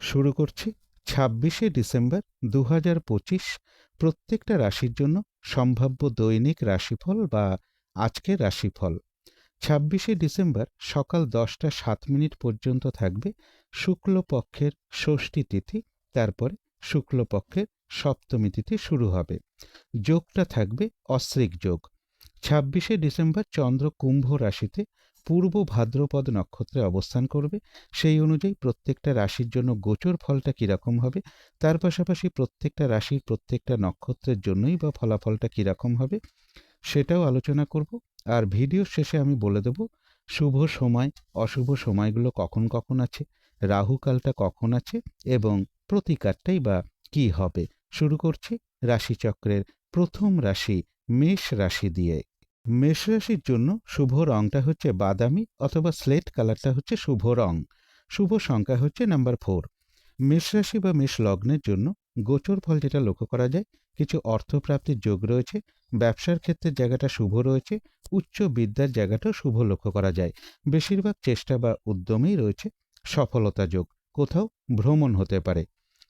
শুরু করছি ২৬শে ডিসেম্বর ২০২৫ প্রত্যেকটা রাশির জন্য সম্ভাব্য দৈনিক রাশিফল বা আজকের রাশিফল। ২৬শে ডিসেম্বর সকাল ১০টা ৭ মিনিট পর্যন্ত থাকবে শুক্লপক্ষের ষষ্ঠী তিথি, তারপরে শুক্লপক্ষের সপ্তমী তিথি শুরু হবে। যোগটা থাকবে অশ্রিক যোগ। ২৬শে ডিসেম্বর চন্দ্র কুম্ভ রাশিতে পূর্ব ভাদ্রপদ নক্ষত্রে অবস্থান করবে। সেই অনুযায়ী প্রত্যেকটা রাশির জন্য গোচর ফলটা কীরকম হবে, তার পাশাপাশি প্রত্যেকটা রাশির প্রত্যেকটা নক্ষত্রের জন্যই বা ফলাফলটা কীরকম হবে সেটাও আলোচনা করব। আর ভিডিওর শেষে আমি বলে দেব শুভ সময় অশুভ সময়গুলো কখন কখন আছে, রাহুকালটা কখন আছে এবং প্রতিকারটাই বা কী হবে। শুরু করছি রাশিচক্রের প্রথম রাশি মেষ রাশি দিয়ে। মেষ রাশির জন্য শুভ রংটা হচ্ছে বাদামি অথবা স্লেট কালারটা হচ্ছে শুভ রং। শুভ সংখ্যা হচ্ছে নাম্বার 4। মেষ রাশি বা মেষ লগ্নের জন্য গোচর ফল যেটা লক্ষ্য করা যায়, কিছু অর্থপ্রাপ্তির যোগ রয়েছে, ব্যবসার ক্ষেত্রের জায়গাটা শুভ রয়েছে, উচ্চ বিদ্যার জায়গাটাও শুভ লক্ষ্য করা যায়। বেশিরভাগ চেষ্টা বা উদ্যমেই রয়েছে সফলতা যোগ, কোথাও ভ্রমণ হতে পারে।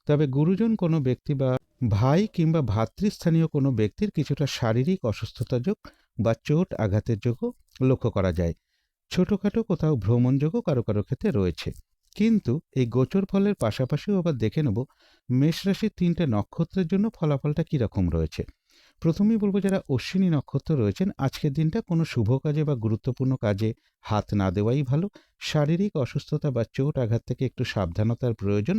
তবে গুরুজন কোনো ব্যক্তি বা ভাই কিংবা ভাতৃস্থানীয় কোনো ব্যক্তির কিছুটা শারীরিক অসুস্থতা যোগ বা চোট আঘাতের যোগও লক্ষ্য করা যায়। ছোটোখাটো কোথাও ভ্রমণ যোগও কারো কারো ক্ষেত্রে রয়েছে। কিন্তু এই গোচর ফলের পাশাপাশিও আবার দেখে নেব মেষ রাশির 3টে নক্ষত্রের জন্য ফলাফলটা কীরকম রয়েছে। প্রথমেই বলবো যারা অশ্বিনী নক্ষত্র রয়েছেন, আজকের দিনটা কোনো শুভ কাজে বা গুরুত্বপূর্ণ কাজে হাত না দেওয়াই ভালো। শারীরিক অসুস্থতা বা চোট আঘাত থেকে একটু সাবধানতার প্রয়োজন।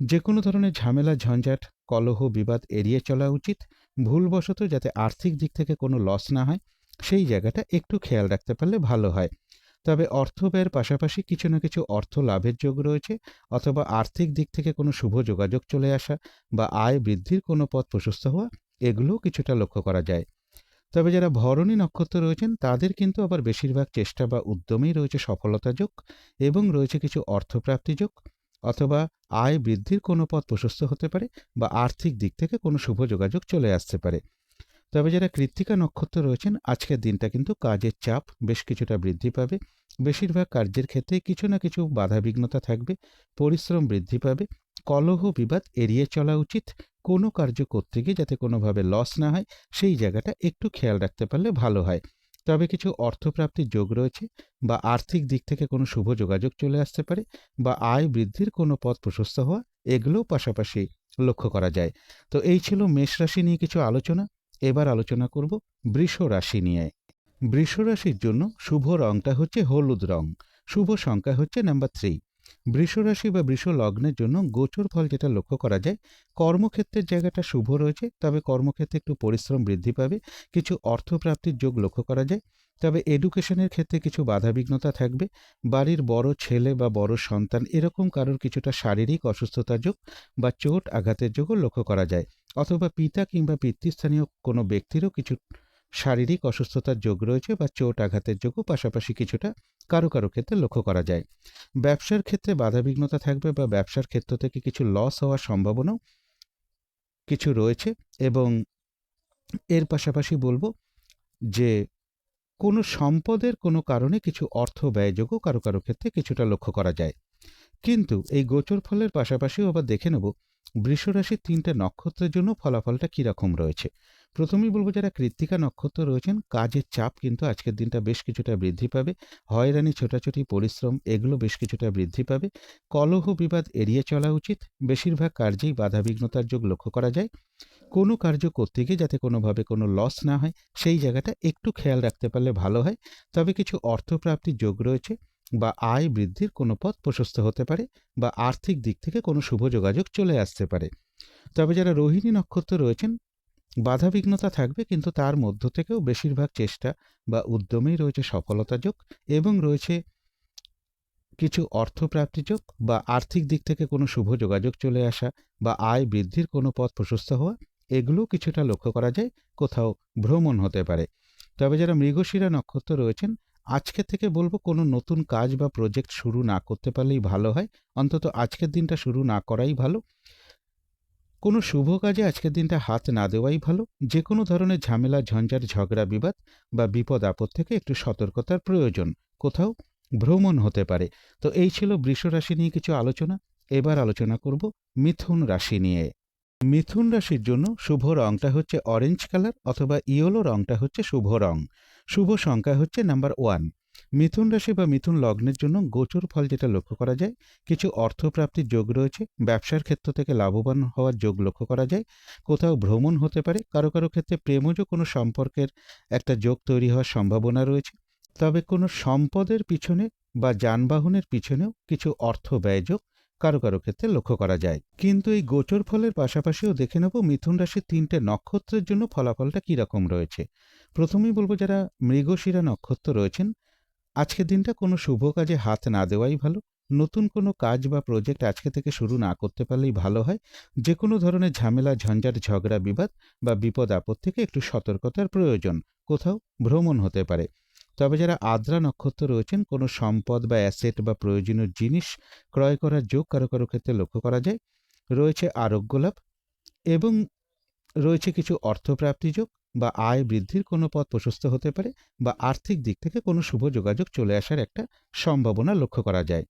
যে কোনো ধরনের ঝামেলা ঝঞ্ঝাট কলহ বিবাদ এড়িয়ে চলা উচিত। ভুলবশত যাতে আর্থিক দিক থেকে কোনো লস না হয় সেই জায়গাটা একটু খেয়াল রাখতে পারলে ভালো হয়। তবে অর্থ ব্যয়ের পাশাপাশি কিছু না কিছু অর্থ লাভের যোগ রয়েছে, অথবা আর্থিক দিক থেকে কোনো শুভ যোগাযোগ চলে আসা বা আয় বৃদ্ধির কোনো পথ প্রশস্ত হওয়া, এগুলোও কিছুটা লক্ষ্য করা যায়। তবে যারা ভরণী নক্ষত্র রয়েছেন তাদের কিন্তু আবার বেশিরভাগ চেষ্টা বা উদ্যমেই রয়েছে সফলতা যোগ এবং রয়েছে কিছু অর্থপ্রাপ্তি যোগ, অথবা আয় বৃদ্ধির কোনো পথ প্রশস্ত হতে পারে বা আর্থিক দিক থেকে কোনো শুভ যোগাযোগ চলে আসতে পারে। তবে যারা কৃত্তিকা নক্ষত্র রয়েছেন, আজকের দিনটা কিন্তু কাজের চাপ বেশ কিছুটা বৃদ্ধি পাবে। বেশিরভাগ কার্যের ক্ষেত্রে কিছু না কিছু বাধাবিঘ্নতা থাকবে, পরিশ্রম বৃদ্ধি পাবে। কলহ বিবাদ এড়িয়ে চলা উচিত। কোনো কার্য করতে গিয়ে যাতে কোনোভাবে লস না হয় সেই জায়গাটা একটু খেয়াল রাখতে পারলে ভালো হয়। তবে কিছু অর্থপ্রাপ্তির যোগ রয়েছে বা আর্থিক দিক থেকে কোনো শুভ যোগাযোগ চলে আসতে পারে বা আয় বৃদ্ধির কোনো পথ প্রশস্ত হওয়া, এগুলোও পাশাপাশি লক্ষ্য করা যায়। তো এই ছিল মেষ রাশি নিয়ে কিছু আলোচনা। এবার আলোচনা করব বৃষ রাশি নিয়ে। বৃষ রাশির জন্য শুভ রংটা হচ্ছে হলুদ রং। শুভ সংখ্যা হচ্ছে নাম্বার 3। বৃষ রাশি বা বৃষ লগ্নের জন্য গোচর ফল যেটা লক্ষ্য করা যায়, কর্মক্ষেত্রের জায়গাটা শুভ রয়েছে, তবে কর্মক্ষেত্রে একটু পরিশ্রম বৃদ্ধি পাবে। কিছু অর্থপ্রাপ্তির যোগ লক্ষ্য করা যায়। তবে এডুকেশনের ক্ষেত্রে কিছু বাধাবিঘ্নতা থাকবে। বাড়ির বড় ছেলে বা বড় সন্তান এরকম কারোর কিছুটা শারীরিক অসুস্থতা যোগ বা চোট আঘাতের যোগও লক্ষ্য করা যায়, অথবা পিতা কিংবা পিতৃস্থানীয় কোনো ব্যক্তিরও কিছু শারীরিক অসুস্থতার যোগ রয়েছে বা চোট আঘাতের যোগও পাশাপাশি কিছুটা কারো কারো ক্ষেত্রে লক্ষ্য করা যায়। ব্যবসার ক্ষেত্রে বাধাবিঘ্নতা থাকবে বা ব্যবসার ক্ষেত্র থেকে কিছু লস হওয়ার সম্ভাবনাও কিছু রয়েছে। এবং এর পাশাপাশি বলবো যে কোনো সম্পদের কোনো কারণে কিছু অর্থ ব্যয়যোগও কারো কারো ক্ষেত্রে কিছুটা লক্ষ্য করা যায়। কিন্তু এই গোচর ফলের পাশাপাশিও আবার দেখে নেব বৃষ রাশির 3টে নক্ষত্রের জন্য ফলাফলটা কীরকম রয়েছে। প্রথমেই বলবো যারা কৃত্তিকা নক্ষত্র রয়েছেন, কাজের চাপ কিন্তু আজকের দিনটা বেশ কিছুটা বৃদ্ধি পাবে। হয়রানি ছোটাছুটি পরিশ্রম এগুলো বেশ কিছুটা বৃদ্ধি পাবে। কলহ বিবাদ এড়িয়ে চলা উচিত। বেশিরভাগ কার্যেই বাধাবিঘ্নতার যোগ লক্ষ্য করা যায়। কোনো কার্য করতে গিয়ে যাতে কোনোভাবে কোনো লস না হয় সেই জায়গাটা একটু খেয়াল রাখতে পারলে ভালো হয়। তবে কিছু অর্থপ্রাপ্তির যোগ রয়েছে বা আয় বৃদ্ধির কোনো পথ প্রশস্ত হতে পারে বা আর্থিক দিক থেকে কোনো শুভ যোগাযোগ চলে আসতে পারে। তবে যারা রোহিণী নক্ষত্র রয়েছেন, বাধাবিঘ্নতা থাকবে, কিন্তু তার মধ্য থেকেও বেশিরভাগ চেষ্টা বা উদ্যমেই রয়েছে সফলতা যোগ এবং রয়েছে কিছু অর্থপ্রাপ্তি যোগ বা আর্থিক দিক থেকে কোনো শুভ যোগাযোগ চলে আসা বা আয় বৃদ্ধির কোনো পথ প্রশস্ত হওয়া, এগুলোও কিছুটা লক্ষ্য করা যায়। কোথাও ভ্রমণ হতে পারে। তবে যারা মৃগশিরা নক্ষত্র রয়েছেন, আজকে থেকে বলবো কোনো নতুন কাজ বা প্রজেক্ট শুরু না করতে পারলেই ভালো হয়। অন্তত আজকের দিনটা শুরু না করাই ভালো। কোনো শুভ কাজে আজকের দিনটা হাত না দেওয়াই ভালো। যে কোনো ধরনের ঝামেলা ঝঞ্ঝাট ঝগড়া বিবাদ বা বিপদ আপদ থেকে একটু সতর্কতার প্রয়োজন। কোথাও ভ্রমণ হতে পারে। তো এই ছিল বৃষ রাশি নিয়ে কিছু আলোচনা। এবার আলোচনা করব মিথুন রাশি নিয়ে। মিথুন রাশির জন্য শুভ রংটা হচ্ছে অরেঞ্জ কালার অথবা ইয়েলো রংটা হচ্ছে শুভ রং। শুভ সংখ্যা হচ্ছে নাম্বার 1। মিথুন রাশি বা মিথুন লগ্নের জন্য গোচর ফল যেটা লক্ষ্য করা যায়, কিছু অর্থপ্রাপ্তির যোগ রয়েছে, ব্যবসার ক্ষেত্র থেকে লাভবান হওয়ার যোগ লক্ষ্য করা যায়, কোথাও ভ্রমণ হতে পারে, কারো কারো ক্ষেত্রে প্রেমজ কোনো সম্পর্কের একটা যোগ তৈরি হওয়ার সম্ভাবনা রয়েছে। তবে কোনো সম্পদের পিছনে বা যানবাহনের পিছনেও কিছু অর্থ ব্যয়যোগ কারো কারো ক্ষেত্রে লক্ষ্য করা যায়। কিন্তু এই গোচর ফলের পাশাপাশিও দেখে নেব মিথুন রাশির 3টে নক্ষত্রের জন্য ফলাফলটা কীরকম রয়েছে। প্রথমেই বলবো যারা মৃগশিরা নক্ষত্র রয়েছেন, আজকের দিনটা কোনো শুভ কাজে হাত না দেওয়াই ভালো। নতুন কোনো কাজ বা প্রজেক্ট আজকে থেকে শুরু না করতে পারলেই ভালো হয়। যে কোনো ধরনের ঝামেলা, ঝঞ্ঝাট, ঝগড়া, বিবাদ বা বিপদ আপদ থেকে একটু সতর্কতার প্রয়োজন। কোথাও ভ্রমণ হতে পারে। তবে যারা আদ্রা নক্ষত্র রয়েছেন, কোনো সম্পদ বা অ্যাসেট বা প্রয়োজনীয় জিনিস ক্রয় করার যোগ কারো কারো ক্ষেত্রে লক্ষ্য করা যায়। রয়েছে আরোগ্য লাভ এবং রয়েছে কিছু অর্থপ্রাপ্তি যোগ বা আয় বৃদ্ধির কোনো পথ প্রশস্ত হতে পারে, বা আর্থিক দিক থেকে কোনো শুভ যোগাযোগ চলে আসার একটা সম্ভাবনা লক্ষ্য করা যায়।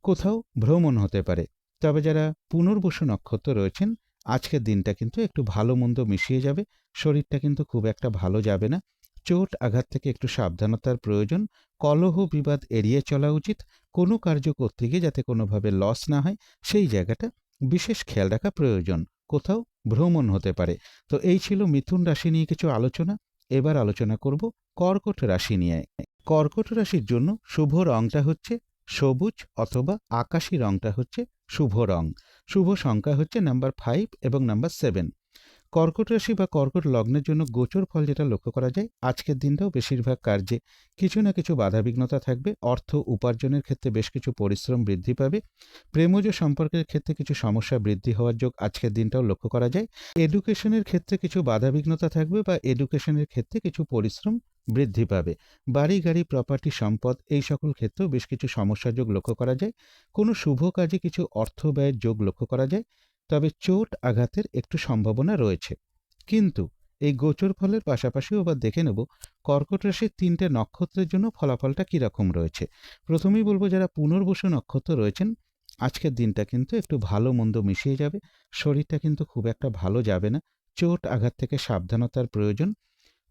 কোথাও ভ্রমণ হতে পারে। তবে যারা পুনর্বসু নক্ষত্র রয়েছেন, আজকের দিনটা কিন্তু একটু ভালো মন্দ মিশিয়ে যাবে। শরীরটা কিন্তু খুব একটা ভালো যাবে না। চোট আঘাত থেকে একটু সাবধানতার প্রয়োজন। কলহ বিবাদ এড়িয়ে চলা উচিত। কোনো কার্য করতে গিয়ে যাতে কোনোভাবে লস না হয়, সেই জায়গাটা বিশেষ খেয়াল রাখা প্রয়োজন। কোথাও ভ্রমণ হতে পারে। তো এই ছিল মিথুন রাশি নিয়ে কিছু আলোচনা। এবার আলোচনা করব কর্কট রাশি নিয়ে। কর্কট রাশির জন্য শুভ রংটা হচ্ছে সবুজ অথবা আকাশী রংটা হচ্ছে শুভ রং। শুভ সংখ্যা হচ্ছে নাম্বার 5 এবং নাম্বার 7। কর্কট রাশি বা কর্কট লগ্নের জন্য গোচর ফল যেটা লক্ষ্য করা যায়, আজকের দিনটাও বেশিরভাগ কার্যে কিছু না কিছু বাধাবিঘ্নতা থাকবে। অর্থ উপার্জনের ক্ষেত্রে বেশ কিছু পরিশ্রম বৃদ্ধি পাবে। প্রেমজ সম্পর্কের ক্ষেত্রে কিছু সমস্যা বৃদ্ধি হওয়ার যোগ আজকের দিনটাও লক্ষ্য করা যায়। এডুকেশনের ক্ষেত্রে কিছু বাধাবিঘ্নতা থাকবে বা এডুকেশনের ক্ষেত্রে কিছু পরিশ্রম বৃদ্ধি পাবে। বাড়ি গাড়ি প্রপার্টি সম্পদ এই সকল ক্ষেত্রেও বেশ কিছু সমস্যা যোগ লক্ষ্য করা যায়। কোনো শুভ কাজে কিছু অর্থ ব্যয়ের যোগ লক্ষ্য করা যায়। তবে চোট আঘাতের একটু সম্ভাবনা রয়েছে। কিন্তু এই গোচর ফলের পাশাপাশিও আবার দেখে নেব কর্কট রাশির 3টে নক্ষত্রের জন্য ফলাফলটা কীরকম রয়েছে। প্রথমেই বলবো যারা পুনর্বসু নক্ষত্র রয়েছেন, আজকের দিনটা কিন্তু একটু ভালো মন্দ মিশিয়ে যাবে। শরীরটা কিন্তু খুব একটা ভালো যাবে না। চোট আঘাত থেকে সাবধানতার প্রয়োজন।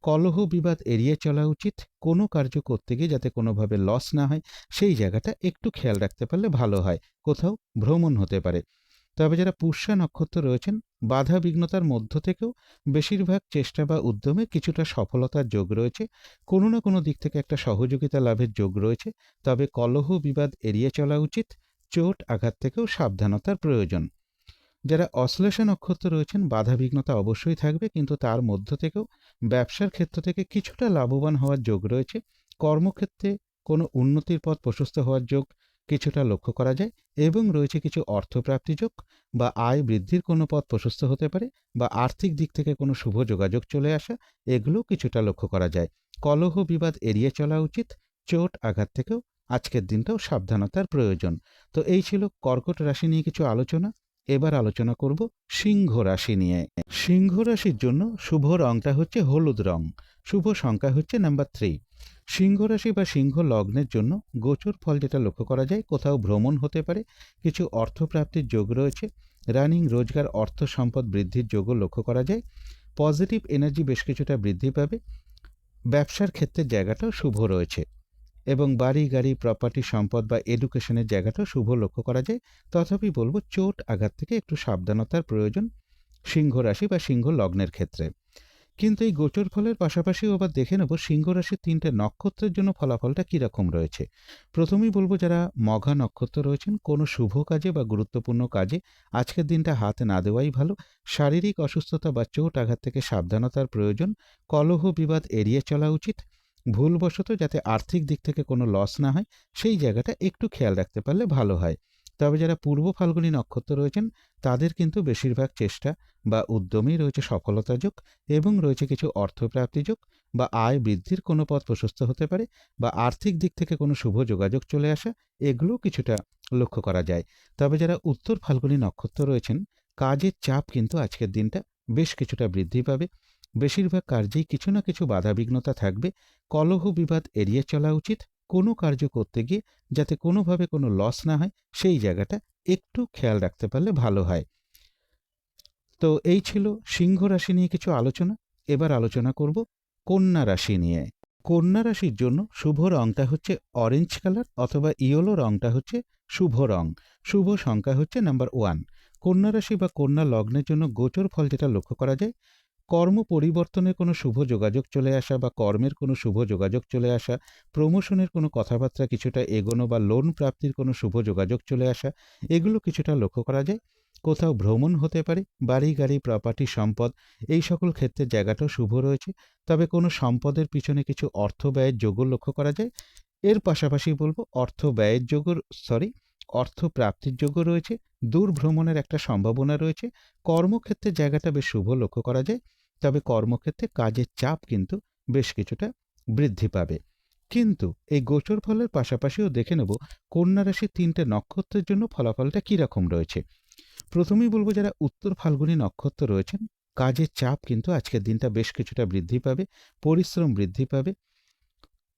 কলহ বিবাদ এড়িয়ে চলা উচিত। কোনো কার্য করতে গিয়ে যাতে কোনোভাবে লস না হয়, সেই জায়গাটা একটু খেয়াল রাখতে পারলে ভালো হয়। কোথাও ভ্রমণ হতে পারে। তবে যারা পুষ্যা নক্ষত্র রয়েছেন, বাধা বিঘ্নতার মধ্য থেকেও বেশিরভাগ চেষ্টা বা উদ্যমে কিছুটা সফলতার যোগ রয়েছে। কোনো না কোনো দিক থেকে একটা সহযোগিতা লাভের যোগ রয়েছে। তবে কলহ বিবাদ এড়িয়ে চলা উচিত। চোট আঘাত থেকেও সাবধানতার প্রয়োজন। যারা অশ্লেষা নক্ষত্র রয়েছেন, বাধা বিঘ্নতা অবশ্যই থাকবে, কিন্তু তার মধ্য থেকেও ব্যবসার ক্ষেত্র থেকে কিছুটা লাভবান হওয়ার যোগ রয়েছে। কর্মক্ষেত্রে কোনো উন্নতির পথ প্রশস্ত হওয়ার যোগ কিছুটা লক্ষ্য করা যায় এবং রয়েছে কিছু অর্থপ্রাপ্তি যোগ বা আয় বৃদ্ধির কোনো পথ প্রশস্ত হতে পারে, বা আর্থিক দিক থেকে কোনো শুভ যোগাযোগ চলে আসা, এগুলো কিছুটা লক্ষ্য করা যায়। কলহ বিবাদ এড়িয়ে চলা উচিত। চোট আঘাত থেকেও আজকের দিনটাও সাবধানতার প্রয়োজন। তো এই ছিল কর্কট রাশি নিয়ে কিছু আলোচনা। এবার আলোচনা করব সিংহ রাশি নিয়ে। সিংহ রাশির জন্য শুভ রংটা হচ্ছে হলুদ রং। শুভ সংখ্যা হচ্ছে নাম্বার 3। সিংহ রাশি বা সিংহ লগ্নের জন্য গোচর ফল যেটা লক্ষ্য করা যায়, কোথাও ভ্রমণ হতে পারে, কিছু অর্থপ্রাপ্তির যোগ রয়েছে, রানিং রোজগার অর্থ সম্পদ বৃদ্ধির যোগও লক্ষ্য করা যায়। পজিটিভ এনার্জি বেশ কিছুটা বৃদ্ধি পাবে। ব্যবসার ক্ষেত্রের জায়গাটাও শুভ রয়েছে এবং বাড়ি গাড়ি প্রপার্টি সম্পদ বা এডুকেশনের জায়গাটাও শুভ লক্ষ্য করা যায়। তথাপি বলবো চোট আঘাত থেকে একটু সাবধানতার প্রয়োজন সিংহ রাশি বা সিংহ লগ্নের ক্ষেত্রে। কিন্তু এই গোচর ফলের পাশাপাশিও আবার দেখে নেব সিংহ রাশির 3টে নক্ষত্রের জন্য ফলাফলটা কীরকম রয়েছে। প্রথমেই বলবো যারা মঘা নক্ষত্র রয়েছেন, কোনো শুভ কাজে বা গুরুত্বপূর্ণ কাজে আজকের দিনটা হাত না দেওয়াই ভালো। শারীরিক অসুস্থতা বা চোট আঘাত থেকে সাবধানতার প্রয়োজন। কলহ বিবাদ এড়িয়ে চলা উচিত। ভুলবশত যাতে আর্থিক দিক থেকে কোনো লস না হয়, সেই জায়গাটা একটু খেয়াল রাখতে পারলে ভালো হয়। তবে যারা পূর্ব ফাল্গুনী নক্ষত্র রয়েছেন, তাদের কিন্তু বেশিরভাগ চেষ্টা বা উদ্যমেই রয়েছে সফলতা যোগ এবং রয়েছে কিছু অর্থপ্রাপ্তি যোগ বা আয় বৃদ্ধির কোনো পথ প্রশস্ত হতে পারে, বা আর্থিক দিক থেকে কোনো শুভ যোগাযোগ চলে আসা, এগুলো কিছুটা লক্ষ্য করা যায়। তবে যারা উত্তর ফাল্গুনী নক্ষত্র রয়েছেন, কাজের চাপ কিন্তু আজকের দিনটা বেশ কিছুটা বৃদ্ধি পাবে। বেশিরভাগ কার্যেই কিছু না কিছু বাধাবিঘ্নতা থাকবে। কলহ বিবাদ এড়িয়ে চলা উচিত। কোনো কার্য করতে গিয়ে যাতে কোনোভাবে কোনো লস না হয়, সেই জায়গাটা একটু খেয়াল রাখতে পারলে ভালো হয়। তো এই ছিল সিংহ রাশি নিয়ে কিছু আলোচনা। এবার আলোচনা করব কন্যা রাশি নিয়ে। কন্যা রাশির জন্য শুভ রংটা হচ্ছে অরেঞ্জ কালার অথবা ইয়েলো রংটা হচ্ছে শুভ রং। শুভ সংখ্যা হচ্ছে নাম্বার 1। কন্যা রাশি বা কন্যা লগ্নের জন্য গোচর ফল যেটা লক্ষ্য করা যায়, কর্ম পরিবর্তনের কোনো শুভ যোগাযোগ চলে আসা বা কর্মের কোনো শুভ যোগাযোগ চলে আসা, প্রমোশনের কোনো কথাবার্তা কিছুটা এগোনো বা লোন প্রাপ্তির কোনো শুভ যোগাযোগ চলে আসা, এগুলো কিছুটা লক্ষ্য করা যায়। কোথাও ভ্রমণ হতে পারে, বাড়ি গাড়ি প্রপার্টি সম্পদ, এই সকল ক্ষেত্রে জায়গাটাও শুভ রয়েছে। তবে কোনো সম্পদের পিছনে কিছু অর্থ ব্যয়ের যোগও লক্ষ্য করা যায়। এর পাশাপাশি বলবো অর্থ প্রাপ্তির যোগ্য রয়েছে। দূর ভ্রমণের একটা সম্ভাবনা রয়েছে। কর্মক্ষেত্রে জায়গাটা বেশ শুভ লক্ষ্য করা যায়। তবে কর্মক্ষেত্রে কাজের চাপ কিন্তু বেশ কিছুটা বৃদ্ধি পাবে। কিন্তু এই গোচর ফলের পাশাপাশিও দেখে নেব কন্যা রাশির 3টে নক্ষত্রের জন্য ফলাফলটা কী রকম রয়েছে। প্রথমেই বলবো যারা উত্তর ফাল্গুনী নক্ষত্র রয়েছেন, কাজের চাপ কিন্তু আজকের দিনটা বেশ কিছুটা বৃদ্ধি পাবে, পরিশ্রম বৃদ্ধি পাবে।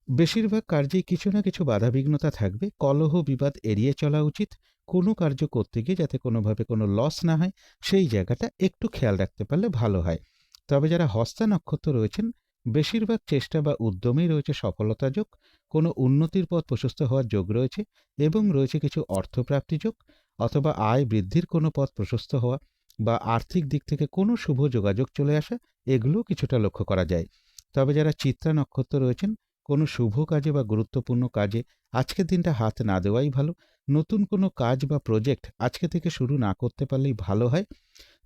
বেশিরভাগ কার্যেই কিছু না কিছু বাধাবিঘ্নতা থাকবে। কলহ বিবাদ এড়িয়ে চলা উচিত। কোনো কার্য করতে গিয়ে যাতে কোনোভাবে কোনো লস না হয়, সেই জায়গাটা একটু খেয়াল রাখতে পারলে ভালো হয়। তবে যারা হস্তা নক্ষত্র রয়েছেন, বেশিরভাগ চেষ্টা বা উদ্যমেই রয়েছে সফলতা যোগ, কোনো উন্নতির পথ প্রশস্ত হওয়ার যোগ রয়েছে এবং রয়েছে কিছু অর্থপ্রাপ্তি যোগ অথবা আয় বৃদ্ধির কোনো পথ প্রশস্ত হওয়া বা আর্থিক দিক থেকে কোনো শুভ যোগাযোগ চলে আসা, এগুলোও কিছুটা লক্ষ্য করা যায়। তবে যারা চিত্রা নক্ষত্র রয়েছেন, কোনো শুভ কাজে বা গুরুত্বপূর্ণ কাজে আজকের দিনটা হাত না দেওয়াই ভালো। নতুন কোনো কাজ বা প্রজেক্ট আজকে থেকে শুরু না করতে পারলেই ভালো হয়।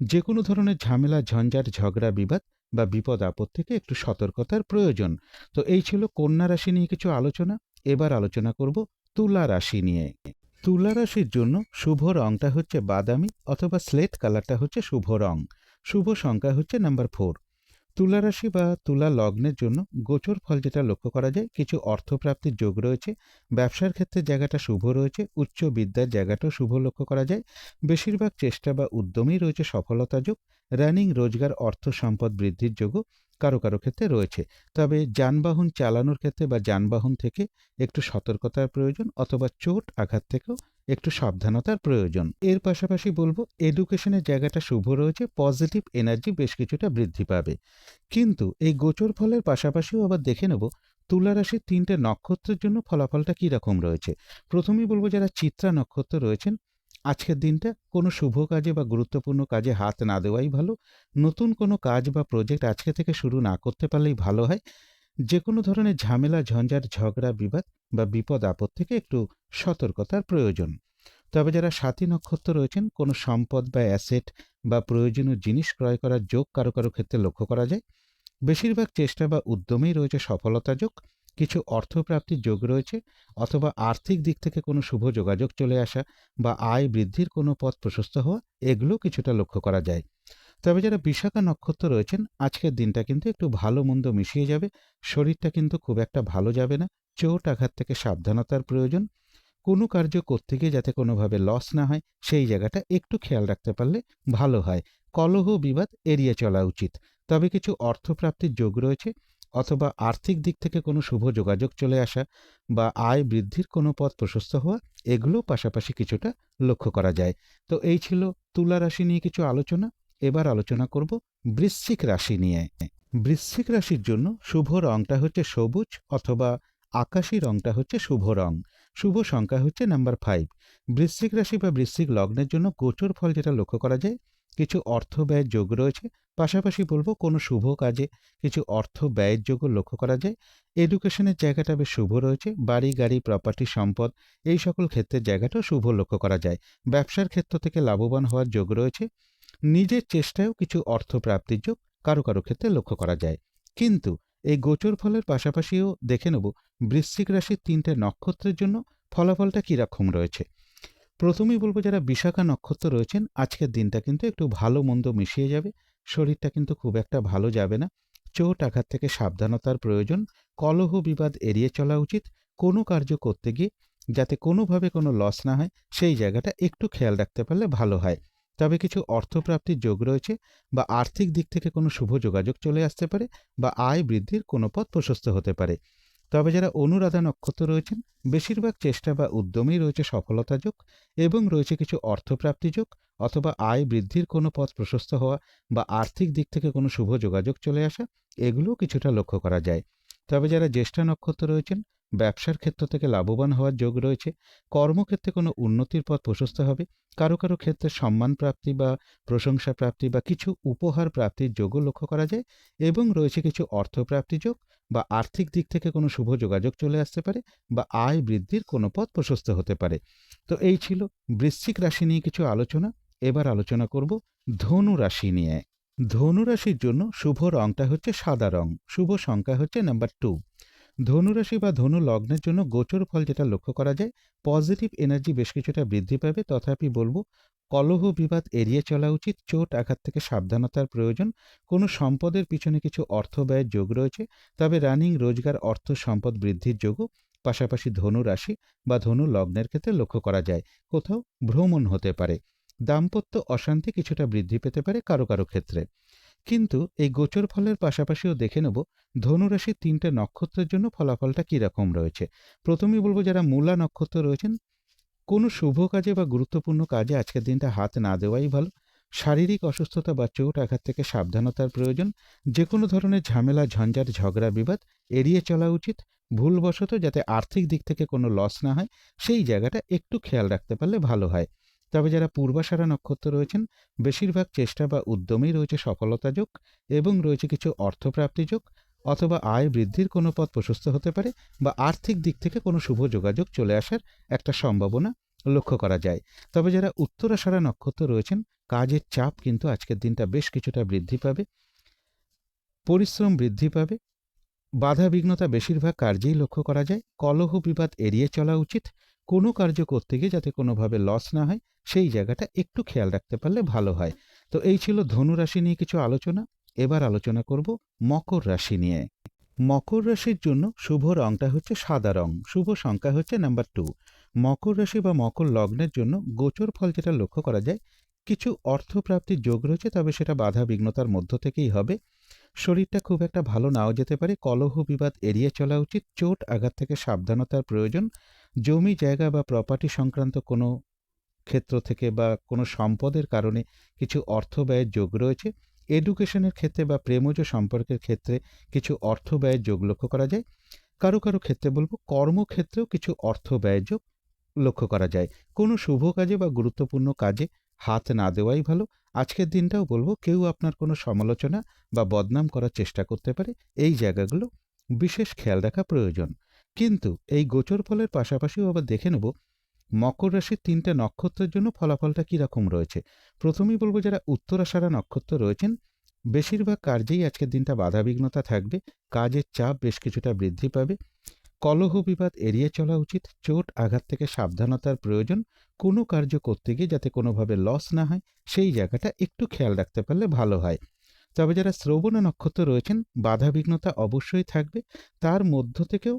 যে কোনো ধরনের ঝামেলা ঝঞ্ঝাট ঝগড়া বিবাদ বা বিপদ আপদ থেকে একটু সতর্কতার প্রয়োজন। তো এই ছিল কন্যা রাশি নিয়ে কিছু আলোচনা। এবার আলোচনা করব তুলা রাশি নিয়ে। তুলা রাশির জন্য শুভ রংটা হচ্ছে বাদামি অথবা স্লেট কালারটা হচ্ছে শুভ রং। শুভ সংখ্যা হচ্ছে নাম্বার 4। তুলা রাশি বা তুলা লগ্নের জন্য গোচর ফল যেটা লক্ষ্য করা যায়, কিছু অর্থপ্রাপ্তির যোগ রয়েছে। ব্যবসার ক্ষেত্রে জায়গাটা শুভ রয়েছে। উচ্চ বিদ্যার জায়গাটাও শুভ লক্ষ্য করা যায়। বেশিরভাগ চেষ্টা বা উদ্যমেই রয়েছে সফলতা যোগ। রানিং রোজগার অর্থ সম্পদ বৃদ্ধির যোগও কারো কারো ক্ষেত্রে রয়েছে। তবে যানবাহন চালানোর ক্ষেত্রে বা যানবাহন থেকে একটু সতর্কতার প্রয়োজন অথবা চোট আঘাত থেকেও একটু সাবধানতার প্রয়োজন। এর পাশাপাশি বলবো এডুকেশনের জায়গাটা শুভ রয়েছে। পজিটিভ এনার্জি বেশ কিছুটা বৃদ্ধি পাবে। কিন্তু এই গোচর ফলের পাশাপাশিও আবার দেখে নেব তুলা রাশির 3টে নক্ষত্রের জন্য ফলাফলটা কী রকম রয়েছে। প্রথমেই বলবো যারা চিত্রা নক্ষত্র রয়েছেন, আজকের দিনটা কোনো শুভ কাজে বা গুরুত্বপূর্ণ কাজে হাত না দেওয়াই ভালো। নতুন কোনো কাজ বা প্রজেক্ট আজকে থেকে শুরু না করতে পারলেই ভালো হয়। যে কোনো ধরনের ঝামেলা ঝঞ্ঝাট ঝগড়া বিবাদ বা বিপদ আপদ থেকে একটু সতর্কতার প্রয়োজন। তবে যারা সাথী নক্ষত্র রয়েছেন, কোনো সম্পদ বা অ্যাসেট বা প্রয়োজনীয় জিনিস ক্রয় করার যোগ কারো কারো ক্ষেত্রে লক্ষ্য করা যায়। বেশিরভাগ চেষ্টা বা উদ্যমেই রয়েছে সফলতা যোগ। কিছু অর্থপ্রাপ্তির যোগ রয়েছে অথবা আর্থিক দিক থেকে কোনো শুভ যোগাযোগ চলে আসা বা আয় বৃদ্ধির কোনো পথ প্রশস্ত হওয়া, এগুলো কিছুটা লক্ষ্য করা যায়। তবে যারা বিশাখা নক্ষত্র রয়েছেন, আজকের দিনটা কিন্তু একটু ভালো মন্দ মিশিয়ে যাবে। শরীরটা কিন্তু খুব একটা ভালো যাবে না। চোট আঘাত থেকে সাবধানতার প্রয়োজন। কোনো কার্য করতে গিয়ে যাতে কোনোভাবে লস না হয়, সেই জায়গাটা একটু খেয়াল রাখতে পারলে ভালো হয়। কলহ বিবাদ এড়িয়ে চলা উচিত। তবে কিছু অর্থপ্রাপ্তির যোগ রয়েছে অথবা আর্থিক দিক থেকে কোনো শুভ যোগাযোগ চলে আসা বা আয় বৃদ্ধির কোনো পথ প্রশস্ত হওয়া, এগুলো পাশাপাশি কিছুটা লক্ষ্য করা যায়। তো এই ছিল তুলা রাশি নিয়ে কিছু আলোচনা। এবার আলোচনা করব বৃশ্চিক রাশি নিয়ে। বৃশ্চিক রাশির জন্য শুভ রংটা হচ্ছে সবুজ অথবা আকাশী রংটা হচ্ছে শুভ রং। শুভ সংখ্যা হচ্ছে নাম্বার 5। বৃশ্চিক রাশি বা বৃশ্চিক লগ্নের জন্য গোচর ফল যেটা লক্ষ্য করা যায়, কিছু অর্থ ব্যয়ের যোগ রয়েছে। পাশাপাশি বলবো কোনো শুভ কাজে কিছু অর্থ ব্যয়ের যোগও লক্ষ্য করা যায়। এডুকেশনের জায়গাটা বেশ শুভ রয়েছে। বাড়ি গাড়ি প্রপার্টি সম্পদ, এই সকল ক্ষেত্রের জায়গাটাও শুভ লক্ষ্য করা যায়। ব্যবসার ক্ষেত্র থেকে লাভবান হওয়ার যোগ রয়েছে। নিজের চেষ্টায়ও কিছু অর্থ প্রাপ্তির যোগ কারো কারো ক্ষেত্রে লক্ষ্য করা যায়। কিন্তু এই গোচর ফলের পাশাপাশিও দেখে নেব বৃশ্চিক রাশির 3টে নক্ষত্রের জন্য ফলাফলটা কীরকম রয়েছে। প্রথমেই বলবো যারা বিশাখা নক্ষত্র রয়েছেন, আজকের দিনটা কিন্তু একটু ভালো মন্দ মিশিয়ে যাবে। শরীরটা কিন্তু খুব একটা ভালো যাবে না। চোট আঘাত থেকে সাবধানতার প্রয়োজন। কলহ বিবাদ এড়িয়ে চলা উচিত। কোনো কার্য করতে গিয়ে যাতে কোনোভাবে কোনো লস না হয়, সেই জায়গাটা একটু খেয়াল রাখতে পারলে ভালো হয়। তবে কিছু অর্থপ্রাপ্তির যোগ রয়েছে বা আর্থিক দিক থেকে কোনো শুভ যোগাযোগ চলে আসতে পারে বা আয় বৃদ্ধির কোনো পথ প্রশস্ত হতে পারে। তবে যারা অনুরাধা নক্ষত্র রয়েছেন, বেশিরভাগ চেষ্টা বা উদ্যমেই রয়েছে সফলতা যোগ এবং রয়েছে কিছু অর্থপ্রাপ্তি যোগ অথবা আয় বৃদ্ধির কোনো পথ প্রশস্ত হওয়া বা আর্থিক দিক থেকে কোনো শুভ যোগাযোগ চলে আসা, এগুলোও কিছুটা লক্ষ্য করা যায়। তবে যারা জ্যেষ্ঠা নক্ষত্র রয়েছেন, ব্যবসার ক্ষেত্র থেকে লাভবান হওয়ার যোগ রয়েছে, কর্মক্ষেত্রে কোনো উন্নতির পথ প্রশস্ত হবে, কারো কারো ক্ষেত্রে সম্মান প্রাপ্তি বা প্রশংসা প্রাপ্তি বা কিছু উপহার প্রাপ্তির যোগও লক্ষ্য করা যায় এবং রয়েছে কিছু অর্থপ্রাপ্তি যোগ বা আর্থিক দিক থেকে কোনো শুভ যোগাযোগ চলে আসতে পারে বা আয় বৃদ্ধির কোনো পথ প্রশস্ত হতে পারে। তো এই ছিল বৃশ্চিক রাশি নিয়ে কিছু আলোচনা। এবার আলোচনা করব ধনু রাশি নিয়ে। ধনু রাশির জন্য শুভ রংটা হচ্ছে সাদা রং, শুভ সংখ্যা হচ্ছে নাম্বার 2। ধনুরাশি বা ধনু লগ্নের জন্য গোচর ফল যেটা লক্ষ্য করা যায়, পজিটিভ এনার্জি বেশ কিছুটা বৃদ্ধি পাবে, তথাপি বলবো কলহ বিবাদ এড়িয়ে চলা উচিত, চোট আঘাত থেকে সাবধানতার প্রয়োজন। কোনো সম্পদের পিছনে কিছু অর্থ ব্যয়ের যোগ রয়েছে, তবে রানিং রোজগার অর্থ সম্পদ বৃদ্ধির যোগও পাশাপাশি ধনু রাশি বা ধনু লগ্নের ক্ষেত্রে লক্ষ্য করা যায়। কোথাও ভ্রমণ হতে পারে, দাম্পত্য অশান্তি কিছুটা বৃদ্ধি পেতে পারে কারো কারো ক্ষেত্রে। কিন্তু এই গোচর ফলের পাশাপাশিও দেখে নেব ধনুরাশির 3টে নক্ষত্রের জন্য ফলাফলটা কীরকম রয়েছে। প্রথমেই বলবো যারা মূলা নক্ষত্র রয়েছেন, কোনো শুভ কাজে বা গুরুত্বপূর্ণ কাজে আজকের দিনটা হাত না দেওয়াই ভালো। শারীরিক অসুস্থতা বা চোট আঘাত থেকে সাবধানতার প্রয়োজন। যে কোনো ধরনের ঝামেলা ঝঞ্ঝাট ঝগড়া বিবাদ এড়িয়ে চলা উচিত। ভুলবশত যাতে আর্থিক দিক থেকে কোনো লস না হয়, সেই জায়গাটা একটু খেয়াল রাখতে পারলে ভালো হয়। তবে যারা পূর্বাষাঢ়া নক্ষত্র রয়েছেন, বেশিরভাগ চেষ্টা বা উদ্যমেই রয়েছে সফলতা যোগ এবং রয়েছে কিছু অর্থপ্রাপ্তি যোগ অথবা আয় বৃদ্ধির কোনো পথ প্রশস্ত হতে পারে বা আর্থিক দিক থেকে কোনো শুভ যোগাযোগ চলে আসার একটা সম্ভাবনা লক্ষ্য করা যায়। তবে যারা উত্তরাষাঢ়া নক্ষত্র রয়েছেন, কাজের চাপ কিন্তু আজকের দিনটা বেশ কিছুটা বৃদ্ধি পাবে, পরিশ্রম বৃদ্ধি পাবে, বাধা বিঘ্নতা বেশিরভাগ কার্যেই লক্ষ্য করা যায়। কলহ বিবাদ এড়িয়ে চলা উচিত। কোনো কার্য করতে গিয়ে যাতে কোনোভাবে লস না হয়, সেই জায়গাটা একটু খেয়াল রাখতে পারলে ভালো হয়। তো এই ছিল ধনু রাশি নিয়ে কিছু আলোচনা। এবার আলোচনা করব মকর রাশি নিয়ে। মকর রাশির জন্য শুভ রংটা হচ্ছে সাদা রং, শুভ সংখ্যা হচ্ছে নাম্বার 2। মকর রাশি বা মকর লগ্নের জন্য গোচর ফল যেটা লক্ষ্য করা যায়, কিছু অর্থপ্রাপ্তির যোগ রয়েছে, তবে সেটা বাধা বিঘ্নতার মধ্য থেকেই হবে। শরীরটা খুব একটা ভালো নাও যেতে পারে, কলহ বিবাদ এড়িয়ে চলা উচিত, চোট আঘাত থেকে সাবধানতার প্রয়োজন। জমি জায়গা বা প্রপার্টি সংক্রান্ত কোনো ক্ষেত্র থেকে বা কোনো সম্পদের কারণে কিছু অর্থ ব্যয়ের যোগ রয়েছে। এডুকেশনের ক্ষেত্রে বা প্রেমজ সম্পর্কের ক্ষেত্রে কিছু অর্থ ব্যয়ের যোগ লক্ষ্য করা যায়। কারো কারো ক্ষেত্রে বলবো কর্মক্ষেত্রেও কিছু অর্থ ব্যয়ের যোগ লক্ষ্য করা যায়। কোনো শুভ কাজে বা গুরুত্বপূর্ণ কাজে হাত না দেওয়াই ভালো। আজকের দিনটাও বলবো কেউ আপনার কোনো সমালোচনা বা বদনাম করার চেষ্টা করতে পারে, এই জায়গাগুলো বিশেষ খেয়াল রাখা প্রয়োজন। কিন্তু এই গোচর ফলের পাশাপাশিও আবার দেখে নেব মকর রাশির 3টে নক্ষত্রের জন্য ফলাফলটা কীরকম রয়েছে। প্রথমেই বলবো যারা উত্তরাষাঢ়া নক্ষত্র রয়েছেন, বেশিরভাগ কার্যেই আজকের দিনটা বাধাবিঘ্নতা থাকবে, কাজের চাপ বেশ কিছুটা বৃদ্ধি পাবে, কলহ বিবাদ এড়িয়ে চলা উচিত, চোট আঘাত থেকে সাবধানতার প্রয়োজন। কোনো কার্য করতে গিয়ে যাতে কোনোভাবে লস না হয়, সেই জায়গাটা একটু খেয়াল রাখতে পারলে ভালো হয়। তবে যারা শ্রবণা নক্ষত্র রয়েছেন, বাধাবিঘ্নতা অবশ্যই থাকবে, তার মধ্য থেকেও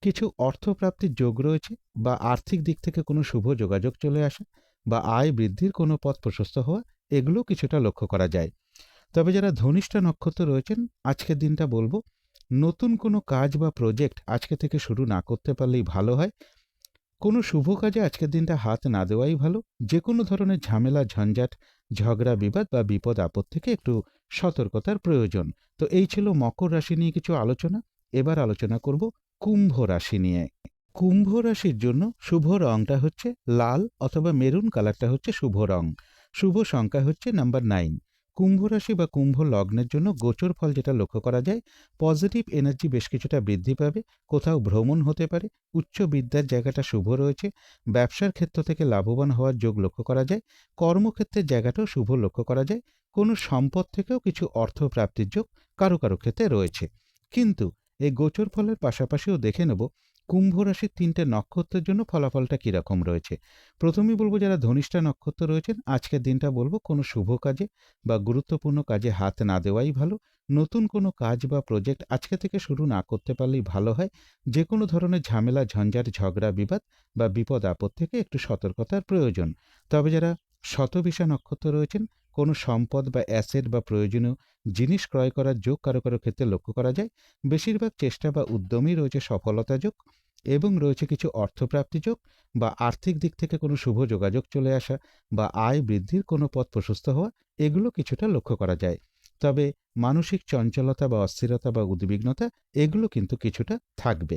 কিছু অর্থপ্রাপ্তির যোগ রয়েছে বা আর্থিক দিক থেকে কোনো শুভ যোগাযোগ চলে আসা বা আয় বৃদ্ধির কোনো পথ প্রশস্ত হওয়া, এগুলো কিছুটা লক্ষ্য করা যায়। তবে যারা ধনিষ্ঠা নক্ষত্র রয়েছেন, আজকের দিনটা বলবো নতুন কোনো কাজ বা প্রজেক্ট আজকে থেকে শুরু না করতে পারলেই ভালো হয়। কোনো শুভ কাজে আজকের দিনটা হাত না দেওয়াই ভালো। যে কোনো ধরনের ঝামেলা ঝঞ্ঝাট ঝগড়া বিবাদ বা বিপদ আপদ থেকে একটু সতর্কতার প্রয়োজন। তো এই ছিল মকর রাশি নিয়ে কিছু আলোচনা। এবার আলোচনা করব কুম্ভ রাশি নিয়ে। কুম্ভ রাশির জন্য শুভ রংটা হচ্ছে লাল অথবা মেরুন কালারটা হচ্ছে শুভ রং, শুভ সংখ্যা হচ্ছে নাম্বার 9। কুম্ভ রাশি বা কুম্ভ লগ্নের জন্য গোচর ফল যেটা লক্ষ্য করা যায়, পজিটিভ এনার্জি বেশ কিছুটা বৃদ্ধি পাবে, কোথাও ভ্রমণ হতে পারে, উচ্চ বিদ্যার জায়গাটা শুভ রয়েছে, ব্যবসার ক্ষেত্র থেকে লাভবান হওয়ার যোগ লক্ষ্য করা যায়, কর্মক্ষেত্রের জায়গাটাও শুভ লক্ষ্য করা যায়, কোনো সম্পদ থেকেও কিছু অর্থ প্রাপ্তির যোগ কারো কারো ক্ষেত্রে রয়েছে। কিন্তু এই গোচর ফলের পাশাপাশিও দেখে নেব কুম্ভ রাশির 3টে নক্ষত্রের জন্য ফলাফলটা কীরকম রয়েছে। প্রথমেই বলবো যারা ধনিষ্ঠা নক্ষত্র রয়েছেন, আজকের দিনটা বলবো কোনো শুভ কাজে বা গুরুত্বপূর্ণ কাজে হাত না দেওয়াই ভালো। নতুন কোনো কাজ বা প্রজেক্ট আজকে থেকে শুরু না করতে পারলেই ভালো হয়। যে কোনো ধরনের ঝামেলা ঝঞ্ঝাট ঝগড়া বিবাদ বা বিপদ আপদ থেকে একটু সতর্কতার প্রয়োজন। তবে যারা শতবিশা নক্ষত্র রয়েছেন, কোনো সম্পদ বা অ্যাসেট বা প্রয়োজনীয় জিনিস ক্রয় করার যোগ কারো কারো ক্ষেত্রে লক্ষ্য করা যায়। বেশিরভাগ চেষ্টা বা উদ্যমেই রয়েছে সফলতা যোগ, এবং রয়েছে কিছু অর্থপ্রাপ্তি যোগ বা আর্থিক দিক থেকে কোনো শুভ যোগাযোগ চলে আসা বা আয় বৃদ্ধির কোনো পথ প্রশস্ত হওয়া, এগুলো কিছুটা লক্ষ্য করা যায়। তবে মানসিক চঞ্চলতা বা অস্থিরতা বা উদ্বিগ্নতা, এগুলো কিন্তু কিছুটা থাকবে।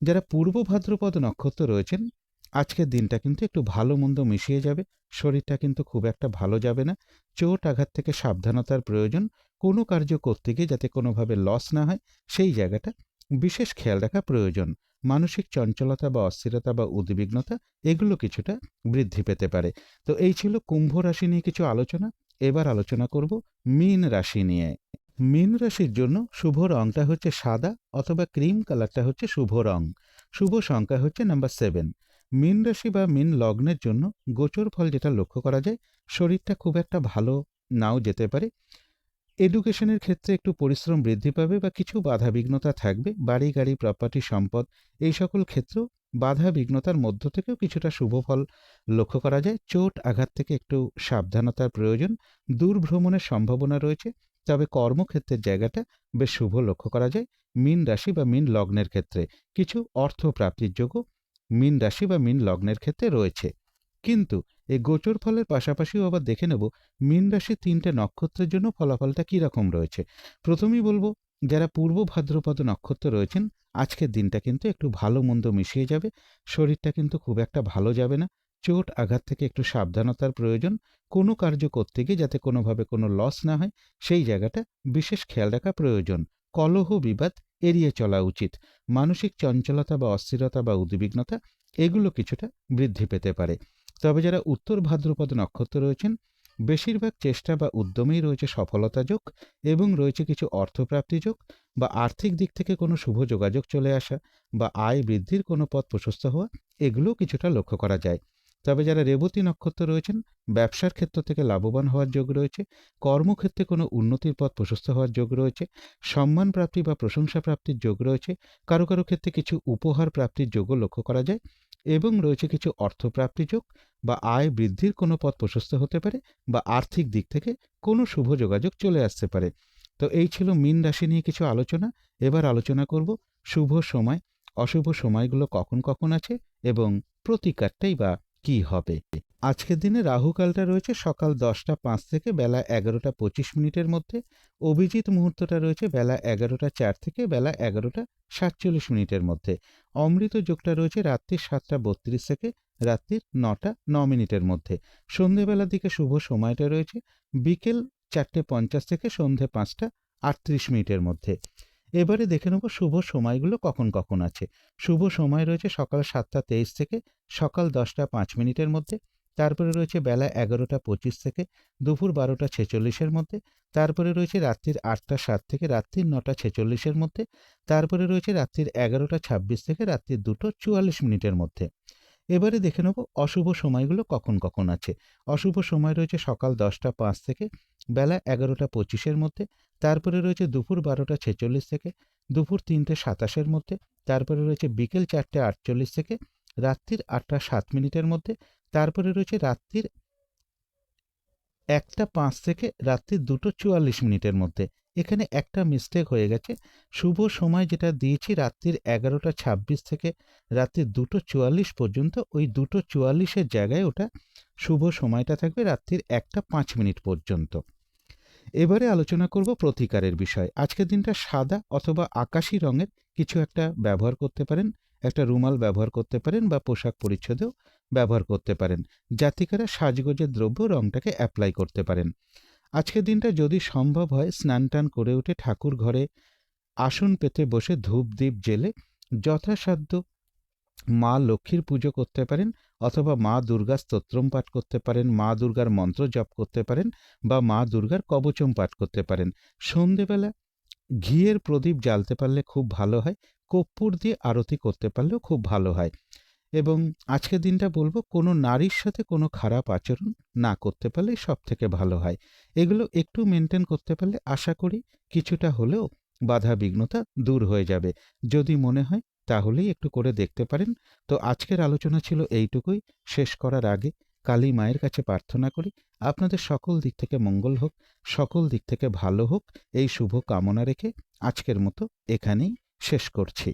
যারা পূর্ব ভাদ্রপদ নক্ষত্র রয়েছেন, আজকের দিনটা কিন্তু একটু ভালো মন্দ মিশিয়ে যাবে। শরীরটা কিন্তু খুব একটা ভালো যাবে না। চোট আঘাত থেকে সাবধানতার প্রয়োজন। কোনো কার্য করতে গিয়ে যাতে কোনোভাবে লস না হয়, সেই জায়গাটা বিশেষ খেয়াল রাখা প্রয়োজন। মানসিক চঞ্চলতা বা অস্থিরতা বা উদ্বিগ্নতা, এগুলো কিছুটা বৃদ্ধি পেতে পারে। তো এই ছিল কুম্ভ রাশি নিয়ে কিছু আলোচনা। এবার আলোচনা করব মীন রাশি নিয়ে। মীন রাশির জন্য শুভ রংটা হচ্ছে সাদা অথবা ক্রিম কালারটা হচ্ছে শুভ রং। শুভ সংখ্যা হচ্ছে নাম্বার 7। মীন রাশি বা মীন লগ্নের জন্য গোচর ফল যেটা লক্ষ্য করা যায়, শরীরটা খুব একটা ভালো নাও যেতে পারে। এডুকেশনের ক্ষেত্রে একটু পরিশ্রম বৃদ্ধি পাবে বা কিছু বাধা বিঘ্নতা থাকবে। বাড়ি গাড়ি প্রপার্টি সম্পদ, এই সকল ক্ষেত্রেও বাধা বিঘ্নতার মধ্য থেকেও কিছুটা শুভ ফল লক্ষ্য করা যায়। চোট আঘাত থেকে একটু সাবধানতার প্রয়োজন। দূর ভ্রমণের সম্ভাবনা রয়েছে। তবে কর্মক্ষেত্রের জায়গাটা বেশ শুভ লক্ষ্য করা যায়। মীন রাশি বা মীন লগ্নের ক্ষেত্রে কিছু অর্থ প্রাপ্তির যোগও মীন রাশি বা মীন লগ্নের ক্ষেত্রে রয়েছে। কিন্তু এই গোচর ফলের পাশাপাশিও আবার দেখে নেব মীন রাশির 3টে নক্ষত্রের জন্য ফলাফলটা কী রকম রয়েছে। প্রথমেই বলবো, যারা পূর্ব ভাদ্রপদ নক্ষত্র রয়েছেন, আজকের দিনটা কিন্তু একটু ভালো মন্দ মিশিয়ে যাবে। শরীরটা কিন্তু খুব একটা ভালো যাবে না। চোট আঘাত থেকে একটু সাবধানতার প্রয়োজন। কোনো কার্য করতে গিয়ে যাতে কোনোভাবে কোনো লস না হয়, সেই জায়গাটা বিশেষ খেয়াল রাখা প্রয়োজন। কলহ বিবাদ এড়িয়ে চলা উচিত। মানসিক চঞ্চলতা বা অস্থিরতা বা উদ্বিগ্নতা, এগুলো কিছুটা বৃদ্ধি পেতে পারে। তবে যারা উত্তর ভাদ্রপদ নক্ষত্র রয়েছেন, বেশিরভাগ চেষ্টা বা উদ্যমেই রয়েছে সফলতা যোগ, এবং রয়েছে কিছু অর্থপ্রাপ্তি যোগ বা আর্থিক দিক থেকে কোনো শুভ যোগাযোগ চলে আসা বা আয় বৃদ্ধির কোনো পথ প্রশস্ত হওয়া, এগুলোও কিছুটা লক্ষ্য করা যায়। তবে যারা রেবতী নক্ষত্র রয়েছেন, ব্যবসার ক্ষেত্র থেকে লাভবান হওয়ার যোগ রয়েছে। কর্মক্ষেত্রে কোনো উন্নতির পথ প্রশস্ত হওয়ার যোগ রয়েছে। সম্মান প্রাপ্তি বা প্রশংসা প্রাপ্তির যোগ রয়েছে। কারো কারো ক্ষেত্রে কিছু উপহার প্রাপ্তির যোগও লক্ষ্য করা যায়, এবং রয়েছে কিছু অর্থপ্রাপ্তি যোগ বা আয় বৃদ্ধির কোনো পথ প্রশস্ত হতে পারে বা আর্থিক দিক থেকে কোনো শুভ যোগাযোগ চলে আসতে পারে। তো এই ছিল মীন রাশি নিয়ে কিছু আলোচনা। এবার আলোচনা করব শুভ সময়, অশুভ সময়গুলো কখন কখন আছে এবং প্রতিকারটাই বা কি হবে। আজকের দিনে রাহুকালটা রয়েছে সকাল 10টা 5 থেকে বেলা 11টা 25 মধ্যে। অভিজিৎ মুহূর্তটা রয়েছে বেলা 11টা 4 থেকে বেলা 11টা 47 মধ্যে। অমৃত যোগটা রয়েছে রাত্রি 7টা 32 থেকে রাত্রি 9টা 9 মধ্যে। সন্ধেবেলার দিকে শুভ সময়টা রয়েছে বিকেল 4টে 50 থেকে সন্ধে 5টা 38 মধ্যে। এবারে দেখে নেব শুভ সময়গুলো কখন কখন আছে। শুভ সময় রয়েছে সকাল 7টা 23 থেকে সকাল 10টা 5 মধ্যে। তারপরে রয়েছে বেলা 11টা 25 থেকে দুপুর 12টা 46 মধ্যে। তারপরে রয়েছে রাত্রির 8টা 7 থেকে রাত্রির 9টা 46 মধ্যে। তারপরে রয়েছে রাত্রির 11টা 26 থেকে রাত্রির 2টো 44 মধ্যে। এবারে দেখে নেব অশুভ সময়গুলো কখন কখন আছে। অশুভ সময় রয়েছে সকাল 10টা 5 থেকে বেলা 11টা 25 মধ্যে। তারপরে রয়েছে দুপুর 12টা 46 থেকে দুপুর 3টে 27 মধ্যে। তারপরে রয়েছে বিকেল 4টে 48 থেকে রাত্রির 8টা 7 মধ্যে। তারপরে রয়েছে রাত্রির 1টা 5 থেকে রাত্রির 2টো 44 মধ্যে। এখানে একটা মিস্টেক হয়ে গেছে। শুভ সময় যেটা দিয়েছি রাত্রির 11টা 26 থেকে রাত্রির 2টো 44 পর্যন্ত, ওই 2টো 44 জায়গায় ওটা শুভ সময়টা থাকবে রাত্রির 1টা 5 পর্যন্ত। এবারে আলোচনা করব প্রতিকারের বিষয়। আজকের দিনটা সাদা অথবা আকাশি রঙের কিছু একটা ব্যবহার করতে পারেন। একটা রুমাল ব্যবহার করতে পারেন বা পোশাক পরিচ্ছদেও ব্যবহার করতে পারেন। জাতিকারা সাজগোজের দ্রব্য রঙটাকে অ্যাপ্লাই করতে পারেন। আজকের দিনটা যদি সম্ভব হয় স্নান টান করে উঠে ঠাকুর ঘরে আসন পেতে বসে ধূপ দ্বীপ জেলে যথাসাধ্য মা লক্ষ্মীর পুজো করতে পারেন, অথবা মা দুর্গা স্তোত্রম পাঠ করতে পারেন, মা দুর্গার মন্ত্র জপ করতে পারেন বা মা দুর্গার কবচম পাঠ করতে পারেন। সন্ধেবেলা ঘিয়ের প্রদীপ জ্বালতে পারলে খুব ভালো হয়। কর্পূর দিয়ে আরতি করতে পারলেও খুব ভালো হয়। এবং আজকের দিনটা বলবো কোনো নারীর সাথে কোনো খারাপ আচরণ না করতে পারলে সব থেকে ভালো হয়। এগুলো একটু মেনটেন করতে পারলে আশা করি কিছুটা হলেও বাধা বিঘ্নতা দূর হয়ে যাবে। যদি মনে হয় তাহলেই একটু করে দেখতে পারেন। তো আজকের আলোচনা ছিল এইটুকুই। শেষ করার আগে কালী মায়ের কাছে প্রার্থনা করি আপনাদের সকল দিক থেকে মঙ্গল হোক, সকল দিক থেকে ভালো হোক, এই শুভ কামনা রেখে আজকের মতো এখানেই শেষ করছি।